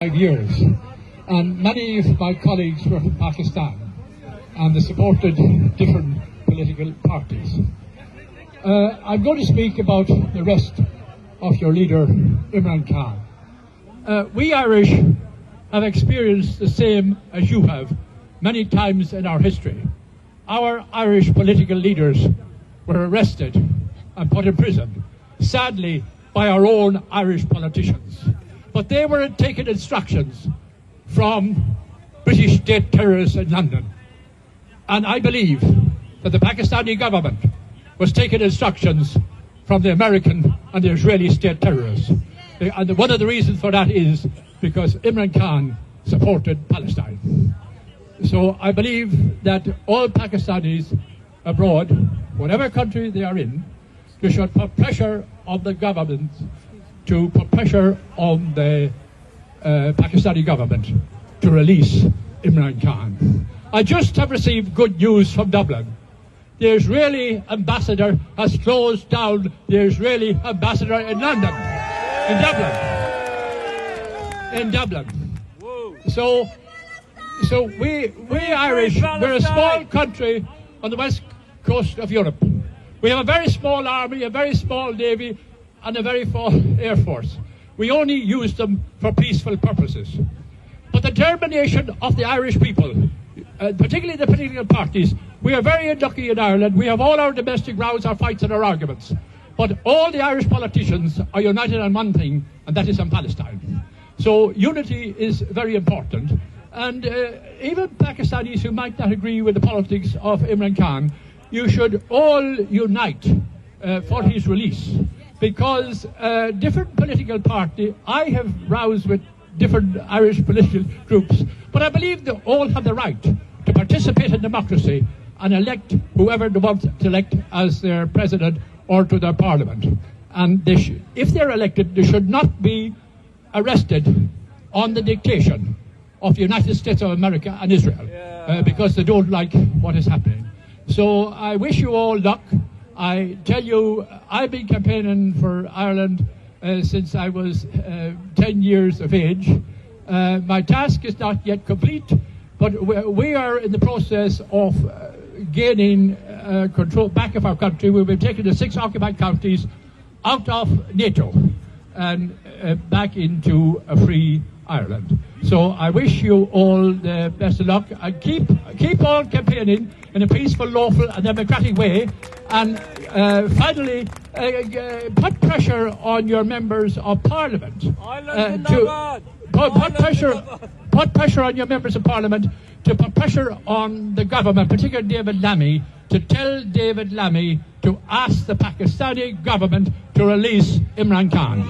5 years, and many of my colleagues were from Pakistan, and they supported different political parties. I'm going to speak about the rest of your leader, Imran Khan. We Irish have experienced the same as you have many times in our history. Our Irish political leaders were arrested and put in prison, sadly, by our own Irish politicians. But they were taking instructions from British state terrorists in London. And I believe that the Pakistani government was taking instructions from the American and the Israeli state terrorists. And one of the reasons for that is because Imran Khan supported Palestine. So I believe that all Pakistanis abroad, whatever country they are in, they should put pressure on the government to put pressure on the Pakistani government to release Imran Khan. I just have received good news from Dublin. The Israeli ambassador has closed down the Israeli ambassador in London, in Dublin. So we Irish, we're a small country on the west coast of Europe. We have a very small army, a very small navy, and a very small air force. We only use them for peaceful purposes. But the determination of the Irish people, particularly the political parties, we are very unlucky in Ireland. We have all our domestic rows, our fights and our arguments. But all the Irish politicians are united on one thing, and that is on Palestine. So unity is very important. And even Pakistanis who might not agree with the politics of Imran Khan, you should all unite for his release. Because different political parties, I have roused with different Irish political groups, but I believe they all have the right to participate in democracy and elect whoever they want to elect as their president or to their parliament. And they if they're elected, they should not be arrested on the dictation of the United States of America and Israel, because they don't like what is happening. So I wish you all luck. I tell you, I've been campaigning for Ireland since I was 10 years of age. My task is not yet complete, but we are in the process of gaining control back of our country. We've been taking the 6 occupied counties out of NATO and back into a free Ireland. So I wish you all the best of luck, and keep on campaigning in a peaceful, lawful and democratic way. And finally, put pressure on your members of Parliament to put pressure on your members of Parliament to put pressure on the government, particularly David Lammy, to tell David Lammy to ask the Pakistani government to release Imran Khan.